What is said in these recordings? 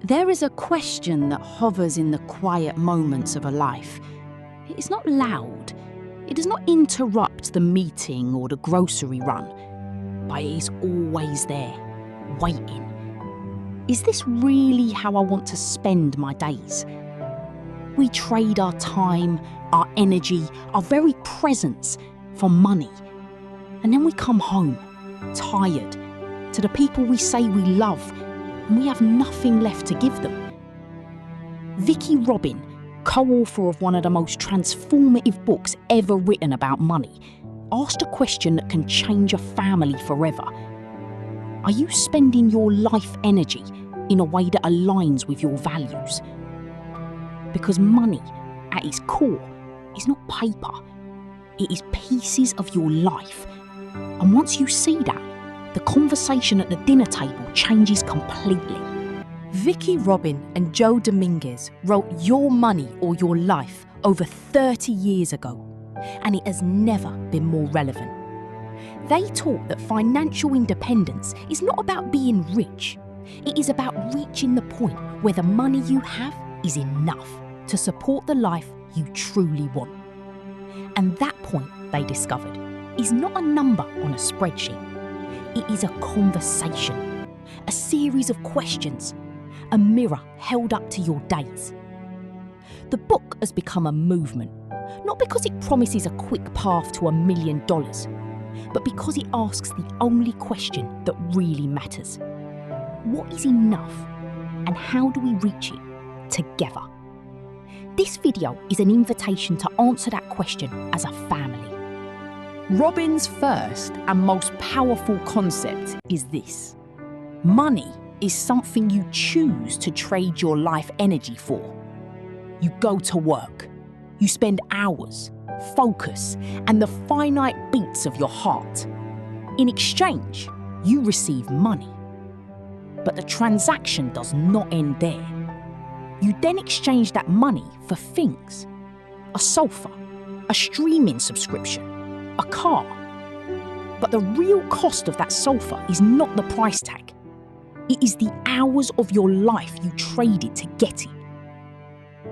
There is a question that hovers in the quiet moments of a life. It is not loud. It does not interrupt the meeting or the grocery run, but it is always there, waiting. Is this really how I want to spend my days? We trade our time, our energy, our very presence for money. And then we come home, tired, to the people we say we love, and we have nothing left to give them. Vicki Robin, co-author of one of the most transformative books ever written about money, asked a question that can change a family forever. Are you spending your life energy in a way that aligns with your values? Because money, at its core, is not paper. It is pieces of your life. And once you see that, the conversation at the dinner table changes completely. Vicki Robin and Joe Dominguez wrote Your Money or Your Life over 30 years ago, and it has never been more relevant. They taught that financial independence is not about being rich. It is about reaching the point where the money you have is enough to support the life you truly want. And that point, they discovered, is not a number on a spreadsheet. It is a conversation, a series of questions, a mirror held up to your days. The book has become a movement, not because it promises a quick path to $1 million, but because it asks the only question that really matters. What is enough, and how do we reach it together? This video is an invitation to answer that question as a family. Robin's first and most powerful concept is this: money is something you choose to trade your life energy for. You go to work, you spend hours, focus, and the finite beats of your heart. In exchange, you receive money. But the transaction does not end there. You then exchange that money for things: a sofa, a streaming subscription, a car. But the real cost of that sofa is not the price tag. It is the hours of your life you traded to get it.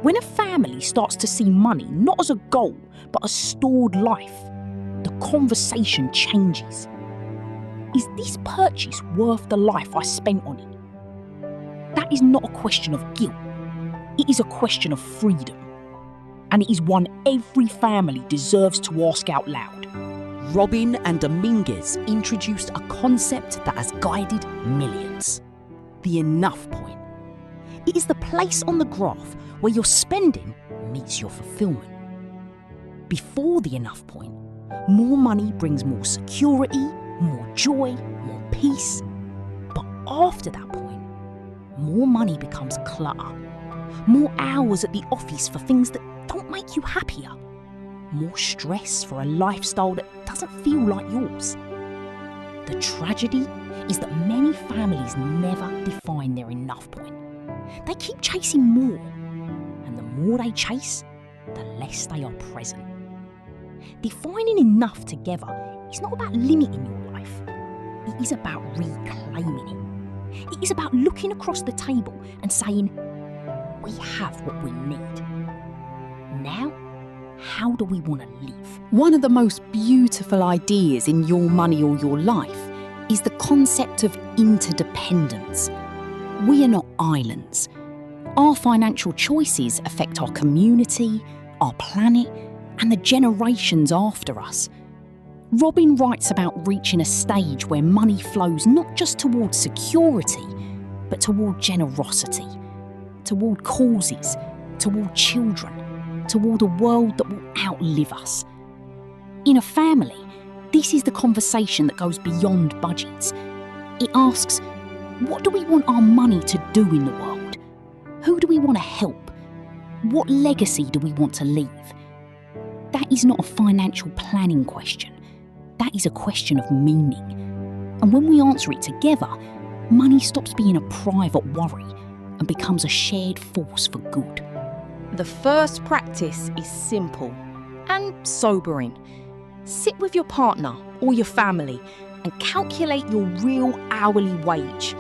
When a family starts to see money not as a goal, but as stored life, the conversation changes. Is this purchase worth the life I spent on it? That is not a question of guilt. It is a question of freedom. And it is one every family deserves to ask out loud. Robin and Dominguez introduced a concept that has guided millions: the enough point. It is the place on the graph where your spending meets your fulfillment. Before the enough point, more money brings more security, more joy, more peace. But after that point, more money becomes clutter. More hours at the office for things that don't make you happier. More stress for a lifestyle that doesn't feel like yours. The tragedy is that many families never define their enough point. They keep chasing more, and the more they chase, the less they are present. Defining enough together is not about limiting your life. It is about reclaiming it. It is about looking across the table and saying, we have what we need. Now, how do we want to live? One of the most beautiful ideas in Your Money or Your Life is the concept of interdependence. We are not islands. Our financial choices affect our community, our planet, and the generations after us. Robin writes about reaching a stage where money flows not just towards security, but toward generosity, toward causes, toward children, toward a world that will outlive us. In a family, this is the conversation that goes beyond budgets. It asks, what do we want our money to do in the world? Who do we want to help? What legacy do we want to leave? That is not a financial planning question. That is a question of meaning. And when we answer it together, money stops being a private worry and becomes a shared force for good. The first practice is simple and sobering. Sit with your partner or your family and calculate your real hourly wage.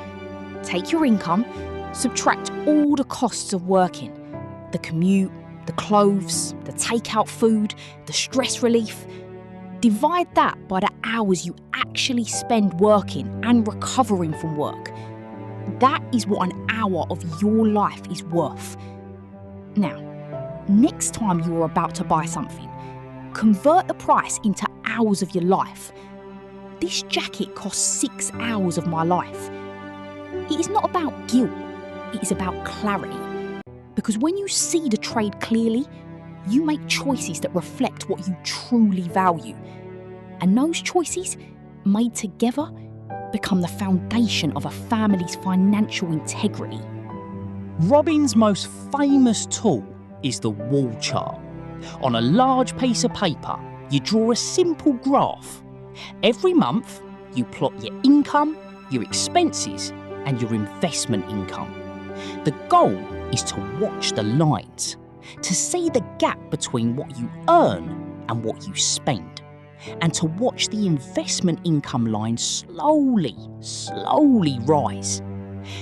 Take your income Subtract all the costs of working, the commute, the clothes, the takeout food, the stress relief. Divide that by the hours you actually spend working and recovering from work. That is what an hour of your life is worth. Now, next time you are about to buy something, convert the price into hours of your life. This jacket costs 6 hours of my life. It is not about guilt, it is about clarity. Because when you see the trade clearly, you make choices that reflect what you truly value. And those choices, made together, become the foundation of a family's financial integrity. Robin's most famous tool is the wall chart. On a large piece of paper, you draw a simple graph. Every month, you plot your income, your expenses, and your investment income. The goal is to watch the lines, to see the gap between what you earn and what you spend, and to watch the investment income line slowly rise.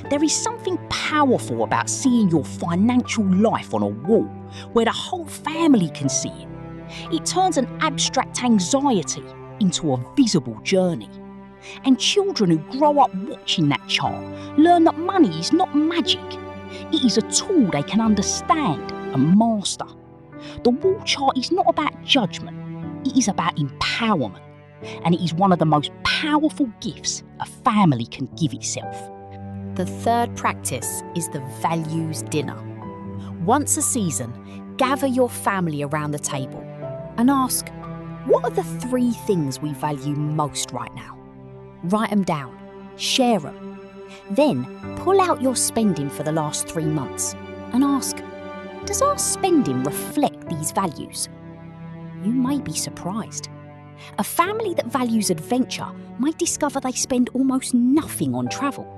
There is something powerful about seeing your financial life on a wall where the whole family can see it. It turns an abstract anxiety into a visible journey. And children who grow up watching that chart learn that money is not magic. It is a tool they can understand and master. The wall chart is not about judgment, it is about empowerment. And it is one of the most powerful gifts a family can give itself. The third practice is the values dinner. Once a season, gather your family around the table and ask, what are the 3 things we value most right now? Write them down, share them. Then pull out your spending for the last 3 months and ask, does our spending reflect these values? You may be surprised. A family that values adventure might discover they spend almost nothing on travel.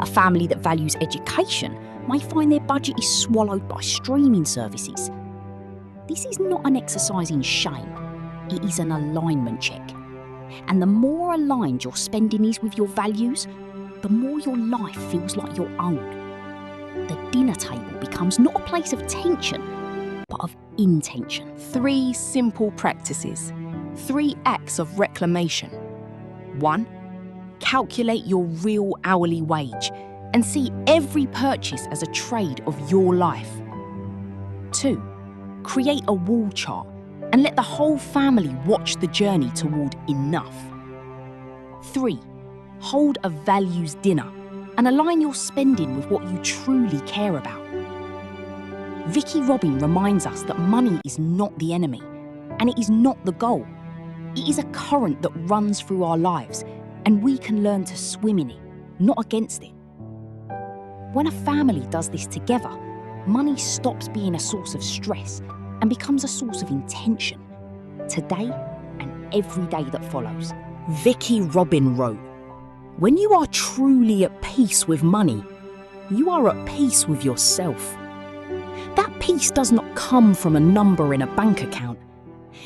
A family that values education might find their budget is swallowed by streaming services. This is not an exercise in shame, it is an alignment check. And the more aligned your spending is with your values, the more your life feels like your own. The dinner table becomes not a place of tension, but of intention. 3 simple practices, 3 acts of reclamation. 1. Calculate your real hourly wage and see every purchase as a trade of your life. 2. Create a wall chart and let the whole family watch the journey toward enough. 3. Hold a values dinner and align your spending with what you truly care about. Vicki Robin reminds us that money is not the enemy and it is not the goal. It is a current that runs through our lives and we can learn to swim in it, not against it. When a family does this together, money stops being a source of stress and becomes a source of intention, today and every day that follows. Vicki Robin wrote, "When you are truly at peace with money, you are at peace with yourself. That peace does not come from a number in a bank account.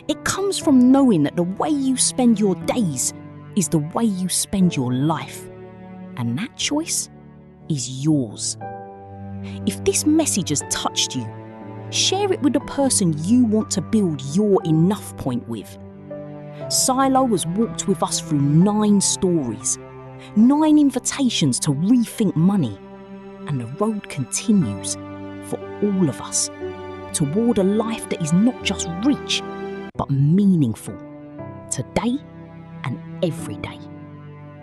It comes from knowing that the way you spend your days is the way you spend your life. And that choice is yours." If this message has touched you, share it with the person you want to build your enough point with. Silo has walked with us through 9 stories, 9 invitations to rethink money, and the road continues for all of us toward a life that is not just rich, but meaningful, today and every day.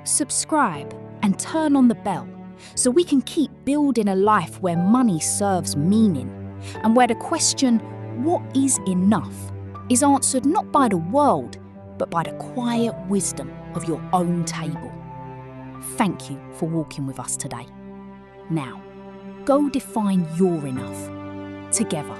Subscribe and turn on the bell so we can keep building a life where money serves meaning and where the question, what is enough, is answered not by the world, but by the quiet wisdom of your own table. Thank you for walking with us today. Now, go define your enough together.